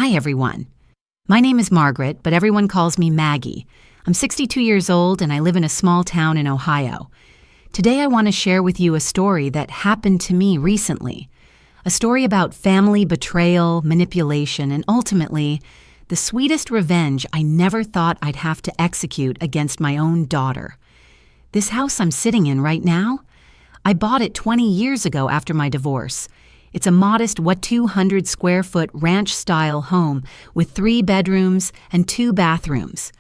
Hi, everyone. My name is Margaret, but everyone calls me Maggie. I'm 62 years old and I live in a small town in Ohio. Today I want to share with you a story that happened to me recently. A story about family betrayal, manipulation, and ultimately, the sweetest revenge I never thought I'd have to execute against my own daughter. This house I'm sitting in right now? I bought it 20 years ago after my divorce. It's a modest 200-square-foot ranch-style home with 3 bedrooms and 2 bathrooms.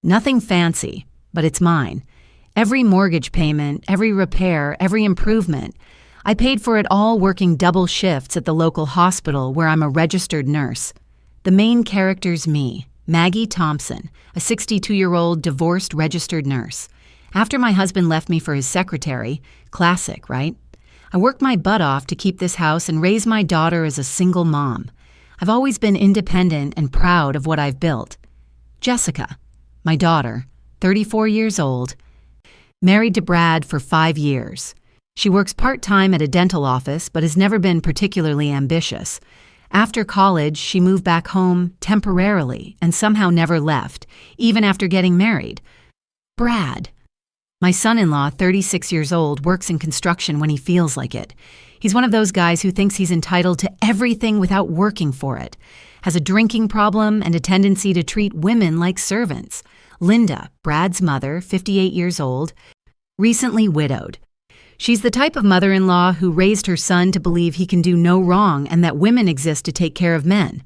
Nothing fancy, but it's mine. Every mortgage payment, every repair, every improvement. I paid for it all working double shifts at the local hospital where I'm a registered nurse. The main character's me, Maggie Thompson, a 62-year-old divorced registered nurse. After my husband left me for his secretary, classic, right? I worked my butt off to keep this house and raise my daughter as a single mom. I've always been independent and proud of what I've built. Jessica, my daughter, 34 years old, married to Brad for 5 years. She works part-time at a dental office but has never been particularly ambitious. After college, she moved back home temporarily and somehow never left, even after getting married. Brad, my son-in-law, 36 years old, works in construction when he feels like it. He's one of those guys who thinks he's entitled to everything without working for it. Has a drinking problem and a tendency to treat women like servants. Linda, Brad's mother, 58 years old, recently widowed. She's the type of mother-in-law who raised her son to believe he can do no wrong and that women exist to take care of men.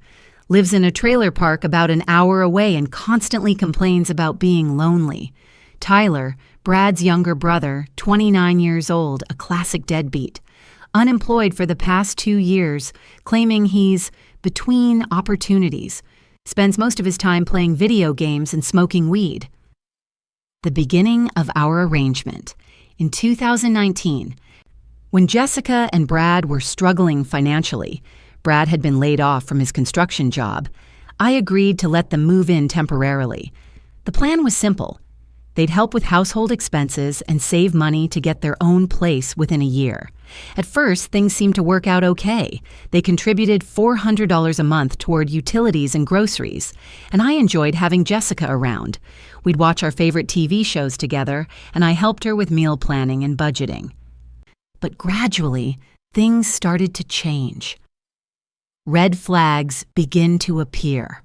Lives in a trailer park about an hour away and constantly complains about being lonely. Tyler, Brad's younger brother, 29 years old, a classic deadbeat. Unemployed for the past 2 years, claiming he's between opportunities. Spends most of his time playing video games and smoking weed. The beginning of our arrangement. In 2019, when Jessica and Brad were struggling financially, Brad had been laid off from his construction job, I agreed to let them move in temporarily. The plan was simple. They'd help with household expenses and save money to get their own place within a year. At first, things seemed to work out okay. They contributed $400 a month toward utilities and groceries, and I enjoyed having Jessica around. We'd watch our favorite TV shows together, and I helped her with meal planning and budgeting. But gradually, things started to change. Red flags begin to appear.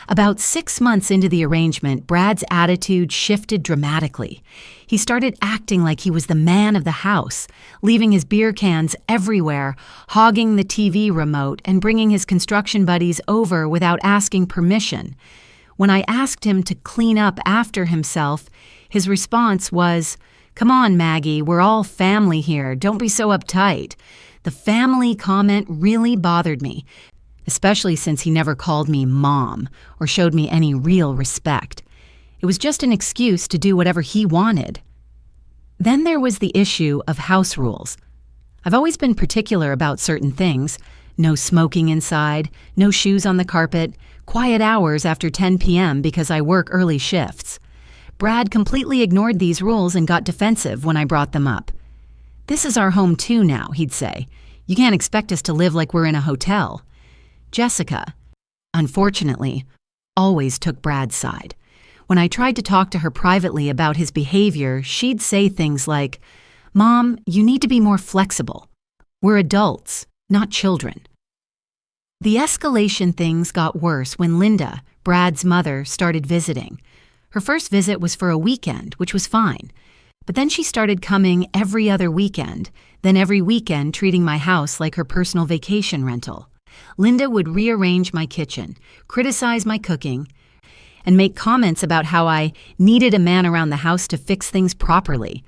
About 6 months into the arrangement, Brad's attitude shifted dramatically. He started acting like he was the man of the house, leaving his beer cans everywhere, hogging the TV remote, and bringing his construction buddies over without asking permission. When I asked him to clean up after himself, his response was, "Come on, Maggie, we're all family here. Don't be so uptight." The family comment really bothered me, especially since he never called me Mom or showed me any real respect. It was just an excuse to do whatever he wanted. Then there was the issue of house rules. I've always been particular about certain things. No smoking inside, no shoes on the carpet, quiet hours after 10 p.m. because I work early shifts. Brad completely ignored these rules and got defensive when I brought them up. "This is our home too now," he'd say. "You can't expect us to live like we're in a hotel." Jessica, unfortunately, always took Brad's side. When I tried to talk to her privately about his behavior, she'd say things like, "Mom, you need to be more flexible. We're adults, not children." The escalation things got worse when Linda, Brad's mother, started visiting. Her first visit was for a weekend, which was fine. But then she started coming every other weekend, then every weekend treating my house like her personal vacation rental. Linda would rearrange my kitchen, criticize my cooking, and make comments about how I needed a man around the house to fix things properly.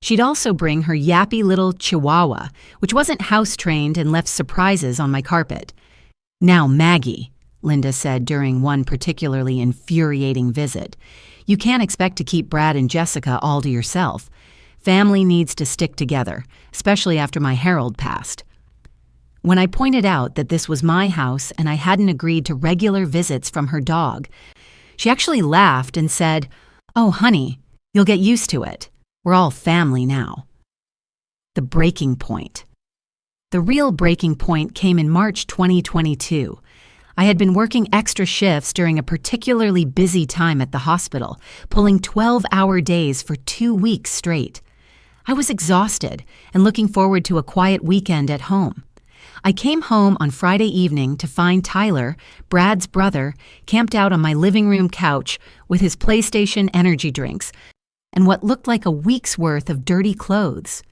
She'd also bring her yappy little chihuahua, which wasn't house-trained and left surprises on my carpet. "Now, Maggie," Linda said during one particularly infuriating visit, "you can't expect to keep Brad and Jessica all to yourself. Family needs to stick together, especially after my Harold passed." When I pointed out that this was my house and I hadn't agreed to regular visits from her dog, she actually laughed and said, "Oh, honey, you'll get used to it. We're all family now." The breaking point. The real breaking point came in March 2022. I had been working extra shifts during a particularly busy time at the hospital, pulling 12-hour days for 2 weeks straight. I was exhausted and looking forward to a quiet weekend at home. I came home on Friday evening to find Tyler, Brad's brother, camped out on my living room couch with his PlayStation energy drinks and what looked like a week's worth of dirty clothes.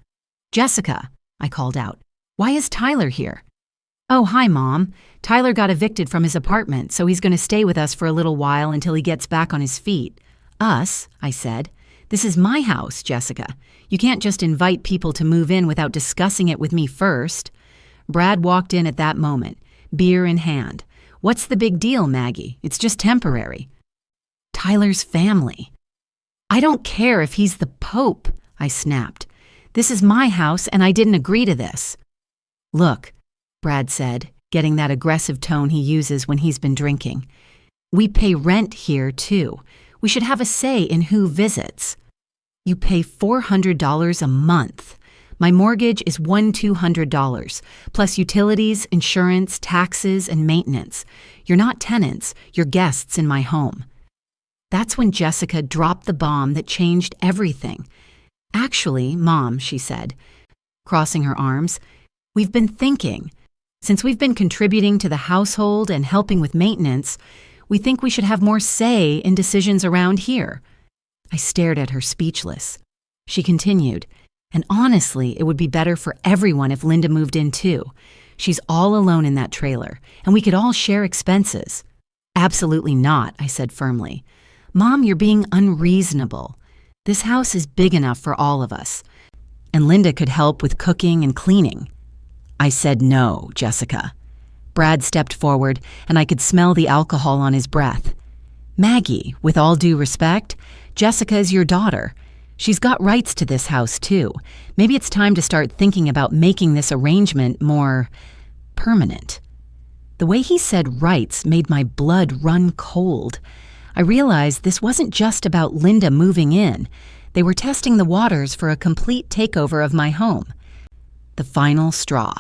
"Jessica," I called out, "why is Tyler here?" "Oh, hi, Mom. Tyler got evicted from his apartment, so he's going to stay with us for a little while until he gets back on his feet." "Us?" I said. "This is my house, Jessica. You can't just invite people to move in without discussing it with me first." Brad walked in at that moment, beer in hand. "What's the big deal, Maggie? It's just temporary." "Tyler's family." "I don't care if he's the Pope," I snapped. "This is my house and I didn't agree to this." "Look," Brad said, getting that aggressive tone he uses when he's been drinking. "We pay rent here, too. We should have a say in who visits." "You pay $400 a month. My mortgage is $200, plus utilities, insurance, taxes, and maintenance. You're not tenants, you're guests in my home." That's when Jessica dropped the bomb that changed everything. "Actually, Mom," she said, crossing her arms, "we've been thinking. Since we've been contributing to the household and helping with maintenance, we think we should have more say in decisions around here." I stared at her speechless. She continued, "And honestly, it would be better for everyone if Linda moved in too. She's all alone in that trailer, and we could all share expenses." "Absolutely not," I said firmly. "Mom, you're being unreasonable. This house is big enough for all of us, and Linda could help with cooking and cleaning." I said no, Jessica. Brad stepped forward, and I could smell the alcohol on his breath. "Maggie, with all due respect, Jessica is your daughter. She's got rights to this house, too. Maybe it's time to start thinking about making this arrangement more permanent." The way he said rights made my blood run cold. I realized this wasn't just about Linda moving in. They were testing the waters for a complete takeover of my home. The final straw.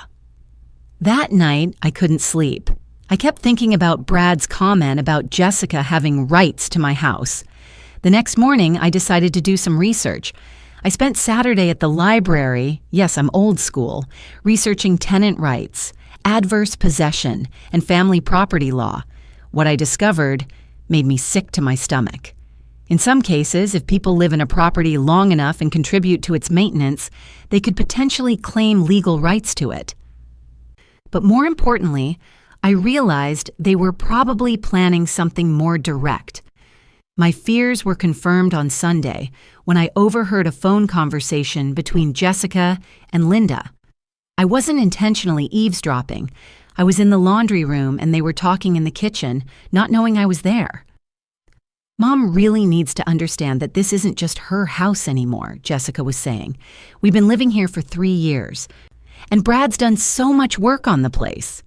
That night, I couldn't sleep. I kept thinking about Brad's comment about Jessica having rights to my house. The next morning, I decided to do some research. I spent Saturday at the library, yes, I'm old school, researching tenant rights, adverse possession, and family property law. What I discovered made me sick to my stomach. In some cases, if people live in a property long enough and contribute to its maintenance, they could potentially claim legal rights to it. But more importantly, I realized they were probably planning something more direct. My fears were confirmed on Sunday when I overheard a phone conversation between Jessica and Linda. I wasn't intentionally eavesdropping. I was in the laundry room and they were talking in the kitchen, not knowing I was there. "Mom really needs to understand that this isn't just her house anymore," Jessica was saying. "We've been living here for 3 years, and Brad's done so much work on the place."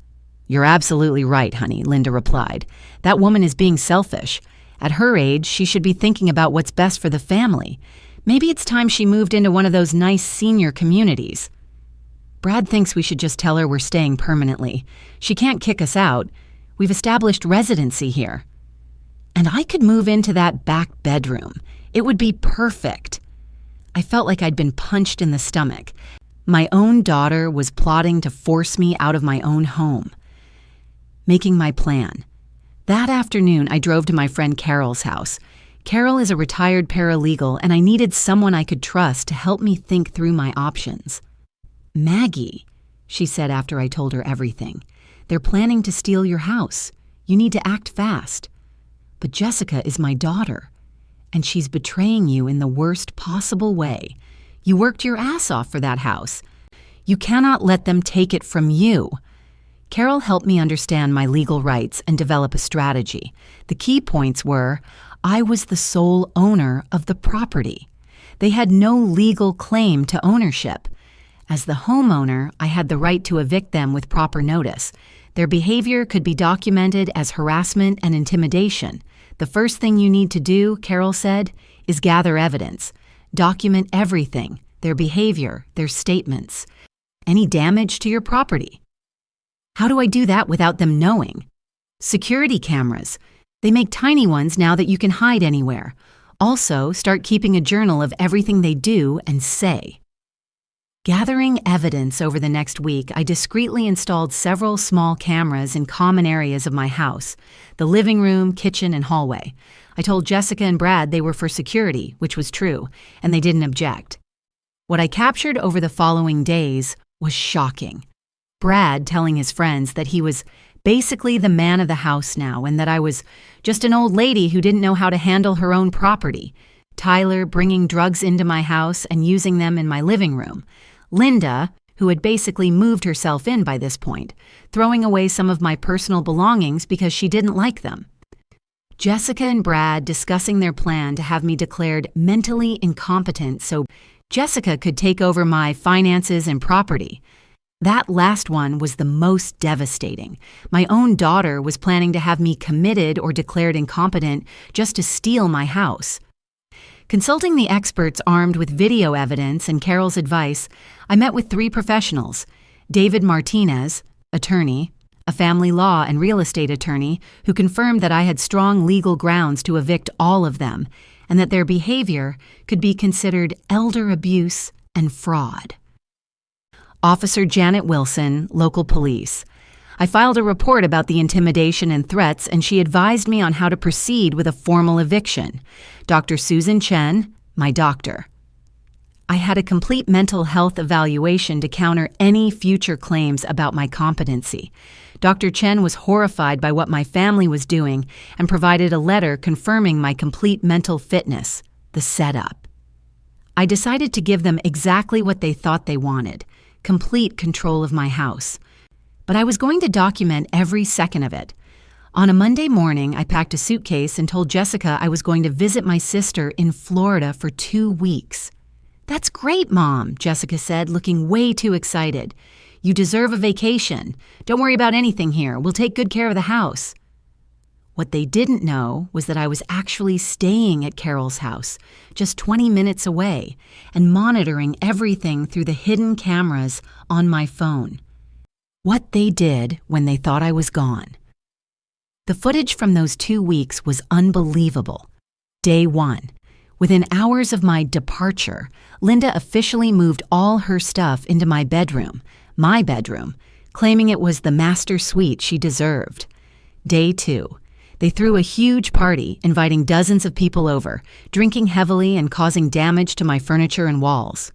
"You're absolutely right, honey," Linda replied. "That woman is being selfish. At her age, she should be thinking about what's best for the family. Maybe it's time she moved into one of those nice senior communities." "Brad thinks we should just tell her we're staying permanently. She can't kick us out. We've established residency here." "And I could move into that back bedroom. It would be perfect." I felt like I'd been punched in the stomach. My own daughter was plotting to force me out of my own home. Making my plan. That afternoon, I drove to my friend Carol's house. Carol is a retired paralegal, and I needed someone I could trust to help me think through my options. "Maggie," she said after I told her everything, "they're planning to steal your house. You need to act fast." "But Jessica is my daughter, and she's betraying you in the worst possible way. You worked your ass off for that house. You cannot let them take it from you." Carol helped me understand my legal rights and develop a strategy. The key points were, I was the sole owner of the property. They had no legal claim to ownership. As the homeowner, I had the right to evict them with proper notice. Their behavior could be documented as harassment and intimidation. The first thing you need to do, Carol said, is gather evidence. Document everything, their behavior, their statements, any damage to your property. "How do I do that without them knowing?" Security cameras. They make tiny ones now that you can hide anywhere. Also, start keeping a journal of everything they do and say. Gathering evidence over the next week, I discreetly installed several small cameras in common areas of my house, the living room, kitchen, and hallway. I told Jessica and Brad they were for security, which was true, and they didn't object. What I captured over the following days was shocking. Brad telling his friends that he was basically the man of the house now and that I was just an old lady who didn't know how to handle her own property. Tyler bringing drugs into my house and using them in my living room. Linda, who had basically moved herself in by this point, throwing away some of my personal belongings because she didn't like them. Jessica and Brad discussing their plan to have me declared mentally incompetent so Jessica could take over my finances and property. That last one was the most devastating. My own daughter was planning to have me committed or declared incompetent just to steal my house. Consulting the experts armed with video evidence and Carol's advice, I met with 3 professionals: David Martinez, attorney, a family law and real estate attorney who confirmed that I had strong legal grounds to evict all of them and that their behavior could be considered elder abuse and fraud. Officer Janet Wilson, local police. I filed a report about the intimidation and threats, and she advised me on how to proceed with a formal eviction. Dr. Susan Chen, my doctor. I had a complete mental health evaluation to counter any future claims about my competency. Dr. Chen was horrified by what my family was doing and provided a letter confirming my complete mental fitness, the setup. I decided to give them exactly what they thought they wanted, complete control of my house. But I was going to document every second of it. On a Monday morning, I packed a suitcase and told Jessica I was going to visit my sister in Florida for 2 weeks. "That's great, Mom," Jessica said, looking way too excited. "You deserve a vacation. Don't worry about anything here. We'll take good care of the house." What they didn't know was that I was actually staying at Carol's house, just 20 minutes away, and monitoring everything through the hidden cameras on my phone. What they did when they thought I was gone. The footage from those 2 weeks was unbelievable. Day 1. Within hours of my departure, Linda officially moved all her stuff into my bedroom, claiming it was the master suite she deserved. Day 2. They threw a huge party, inviting dozens of people over, drinking heavily and causing damage to my furniture and walls.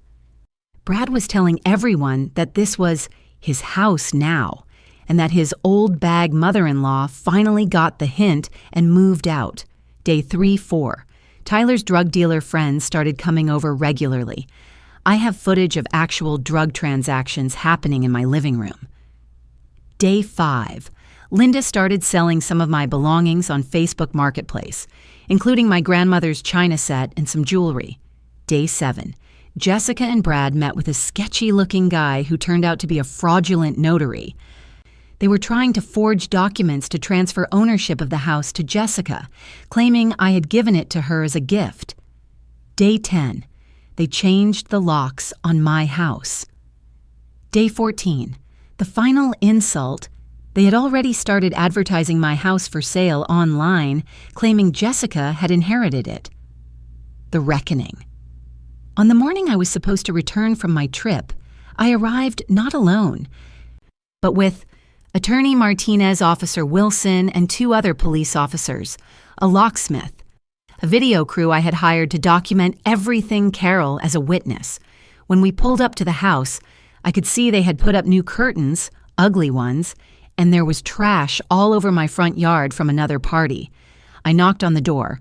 Brad was telling everyone that this was his house now, and that his old bag mother-in-law finally got the hint and moved out. Day 3-4. Tyler's drug dealer friends started coming over regularly. I have footage of actual drug transactions happening in my living room. Day 5. Linda started selling some of my belongings on Facebook Marketplace, including my grandmother's china set and some jewelry. Day 7. Jessica and Brad met with a sketchy-looking guy who turned out to be a fraudulent notary. They were trying to forge documents to transfer ownership of the house to Jessica, claiming I had given it to her as a gift. Day 10. They changed the locks on my house. Day 14. The final insult. They had already started advertising my house for sale online, claiming Jessica had inherited it. The reckoning. On the morning I was supposed to return from my trip, I arrived not alone, but with Attorney Martinez, Officer Wilson, and 2 other police officers, a locksmith, a video crew I had hired to document everything Carol as a witness. When we pulled up to the house, I could see they had put up new curtains, ugly ones, and there was trash all over my front yard from another party. I knocked on the door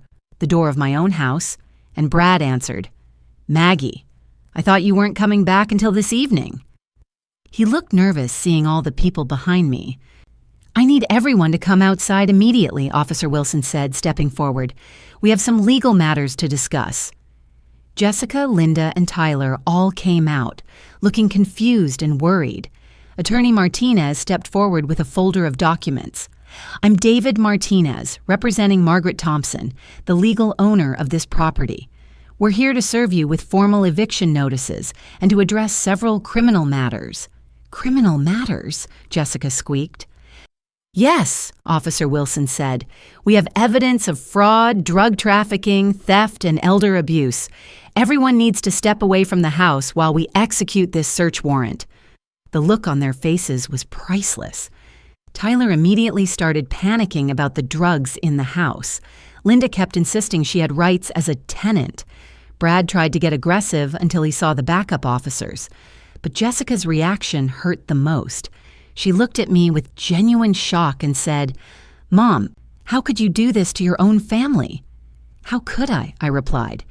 of my own house, and Brad answered. "Maggie, I thought you weren't coming back until this evening." He looked nervous seeing all the people behind me. "I need everyone to come outside immediately," Officer Wilson said, stepping forward. "We have some legal matters to discuss." Jessica, Linda, and Tyler all came out, looking confused and worried. Attorney Martinez stepped forward with a folder of documents. "I'm David Martinez, representing Margaret Thompson, the legal owner of this property. We're here to serve you with formal eviction notices and to address several criminal matters." "Criminal matters?" Jessica squeaked. Yes, Officer Wilson said. We have evidence of fraud, drug trafficking, theft, and elder abuse. Everyone needs to step away from the house while we execute this search warrant. The look on their faces was priceless. Tyler immediately started panicking about the drugs in the house. Linda kept insisting she had rights as a tenant. Brad tried to get aggressive until he saw the backup officers. But Jessica's reaction hurt the most. She looked at me with genuine shock and said, "Mom, how could you do this to your own family?" "How could I?" I replied.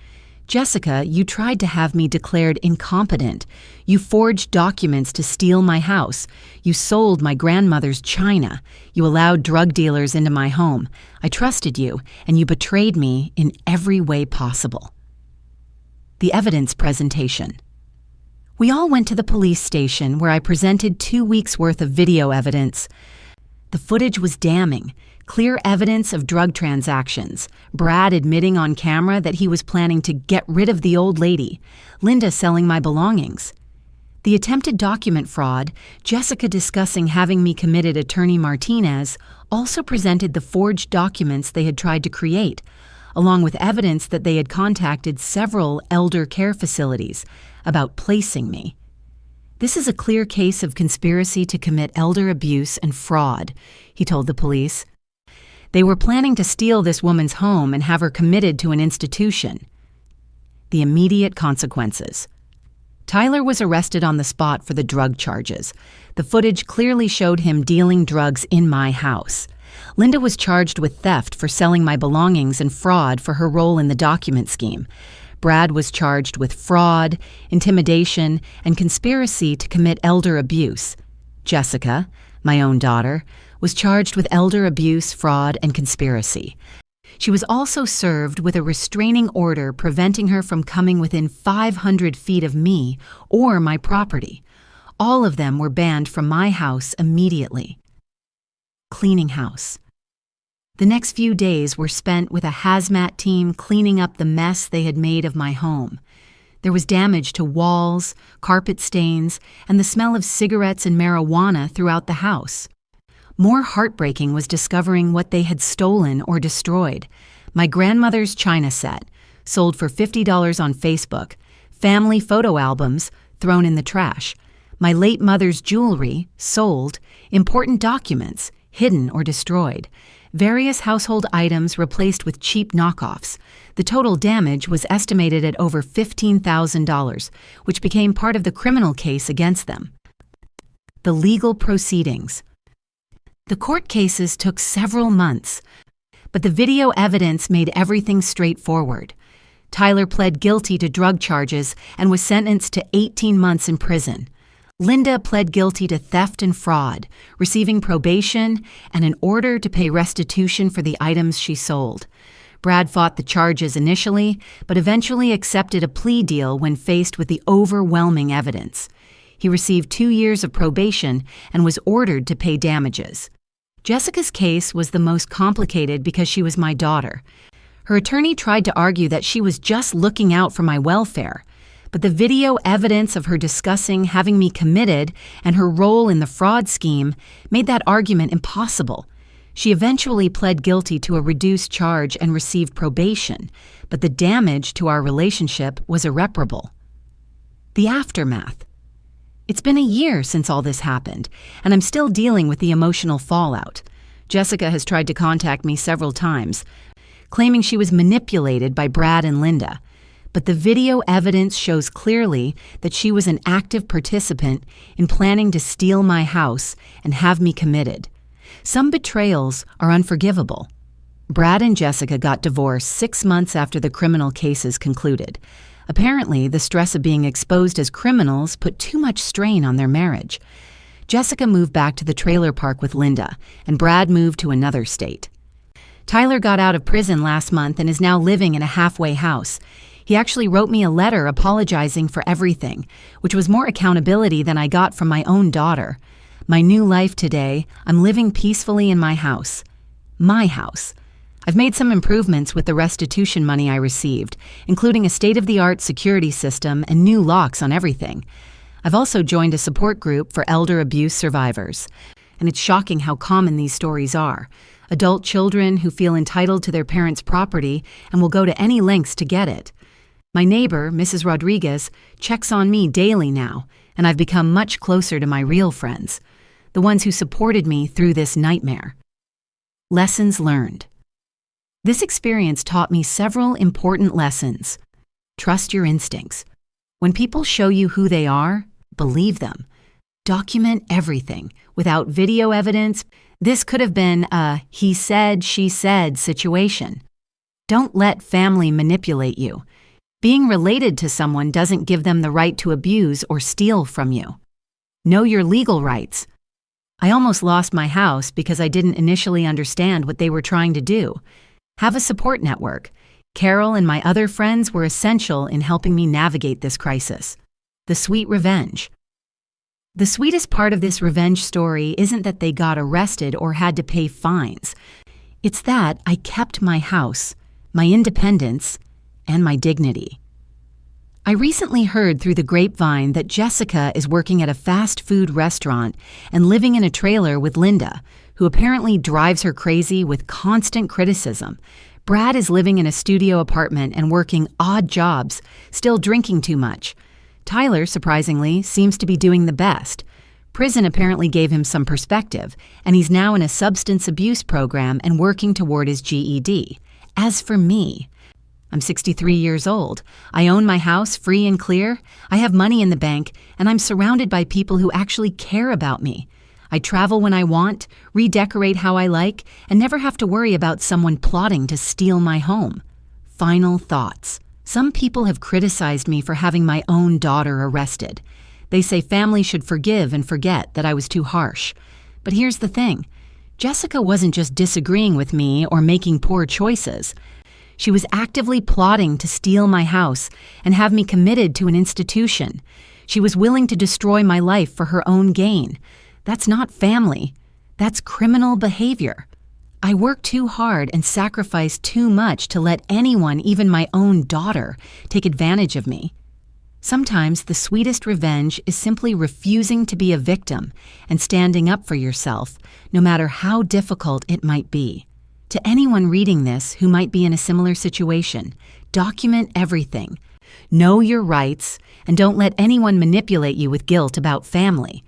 "Jessica, you tried to have me declared incompetent. You forged documents to steal my house. You sold my grandmother's china. You allowed drug dealers into my home. I trusted you, and you betrayed me in every way possible." The evidence presentation. We all went to the police station where I presented 2 weeks' worth of video evidence. The footage was damning. Clear evidence of drug transactions. Brad admitting on camera that he was planning to get rid of the old lady. Linda selling my belongings. The attempted document fraud, Jessica discussing having me committed Attorney Martinez, also presented the forged documents they had tried to create, along with evidence that they had contacted several elder care facilities about placing me. "This is a clear case of conspiracy to commit elder abuse and fraud," he told the police. "They were planning to steal this woman's home and have her committed to an institution." The immediate consequences. Tyler was arrested on the spot for the drug charges. The footage clearly showed him dealing drugs in my house. Linda was charged with theft for selling my belongings and fraud for her role in the document scheme. Brad was charged with fraud, intimidation, and conspiracy to commit elder abuse. Jessica, my own daughter, was charged with elder abuse, fraud, and conspiracy. She was also served with a restraining order preventing her from coming within 500 feet of me or my property. All of them were banned from my house immediately. Cleaning house. The next few days were spent with a hazmat team cleaning up the mess they had made of my home. There was damage to walls, carpet stains, and the smell of cigarettes and marijuana throughout the house. More heartbreaking was discovering what they had stolen or destroyed. My grandmother's china set, sold for $50 on Facebook, family photo albums, thrown in the trash. My late mother's jewelry, sold, important documents, hidden or destroyed. Various household items replaced with cheap knockoffs. The total damage was estimated at over $15,000, which became part of the criminal case against them. The legal proceedings. The court cases took several months, but the video evidence made everything straightforward. Tyler pled guilty to drug charges and was sentenced to 18 months in prison. Linda pled guilty to theft and fraud, receiving probation and an order to pay restitution for the items she sold. Brad fought the charges initially, but eventually accepted a plea deal when faced with the overwhelming evidence. He received 2 years of probation and was ordered to pay damages. Jessica's case was the most complicated because she was my daughter. Her attorney tried to argue that she was just looking out for my welfare, but the video evidence of her discussing having me committed and her role in the fraud scheme made that argument impossible. She eventually pled guilty to a reduced charge and received probation, but the damage to our relationship was irreparable. The aftermath. It's been a year since all this happened, and I'm still dealing with the emotional fallout. Jessica has tried to contact me several times, claiming she was manipulated by Brad and Linda. But the video evidence shows clearly that she was an active participant in planning to steal my house and have me committed. Some betrayals are unforgivable. Brad and Jessica got divorced 6 months after the criminal cases concluded. Apparently, the stress of being exposed as criminals put too much strain on their marriage. Jessica moved back to the trailer park with Linda, and Brad moved to another state. Tyler got out of prison last month and is now living in a halfway house. He actually wrote me a letter apologizing for everything, which was more accountability than I got from my own daughter. My new life today, I'm living peacefully in my house. My house. I've made some improvements with the restitution money I received, including a state-of-the-art security system and new locks on everything. I've also joined a support group for elder abuse survivors. and it's shocking how common these stories are. Adult children who feel entitled to their parents' property and will go to any lengths to get it. My neighbor, Mrs. Rodriguez, checks on me daily now, and I've become much closer to my real friends, the ones who supported me through this nightmare. Lessons learned. This experience taught me several important lessons. Trust your instincts. When people show you who they are, believe them. Document everything. Without video evidence, this could have been a he said, she said situation. Don't let family manipulate you. Being related to someone doesn't give them the right to abuse or steal from you. Know your legal rights. I almost lost my house because I didn't initially understand what they were trying to do. Have a support network. Carol and my other friends were essential in helping me navigate this crisis. The sweet revenge. The sweetest part of this revenge story isn't that they got arrested or had to pay fines. It's that I kept my house, my independence, and my dignity. I recently heard through the grapevine that Jessica is working at a fast food restaurant and living in a trailer with Linda, who apparently drives her crazy with constant criticism. Brad is living in a studio apartment and working odd jobs, still drinking too much. Tyler, surprisingly, seems to be doing the best. Prison apparently gave him some perspective, and he's now in a substance abuse program and working toward his GED. As for me, I'm 63 years old. I own my house free and clear. I have money in the bank, and I'm surrounded by people who actually care about me. I travel when I want, redecorate how I like, and never have to worry about someone plotting to steal my home. Final thoughts. Some people have criticized me for having my own daughter arrested. They say family should forgive and forget that I was too harsh. But here's the thing. Jessica wasn't just disagreeing with me or making poor choices. She was actively plotting to steal my house and have me committed to an institution. She was willing to destroy my life for her own gain. That's not family. That's criminal behavior. I worked too hard and sacrificed too much to let anyone, even my own daughter, take advantage of me. Sometimes the sweetest revenge is simply refusing to be a victim and standing up for yourself, no matter how difficult it might be. To anyone reading this who might be in a similar situation, document everything. Know your rights, and don't let anyone manipulate you with guilt about family.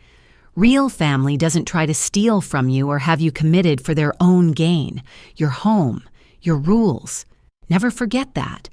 Real family doesn't try to steal from you or have you committed for their own gain. Your home, your rules. Never forget that.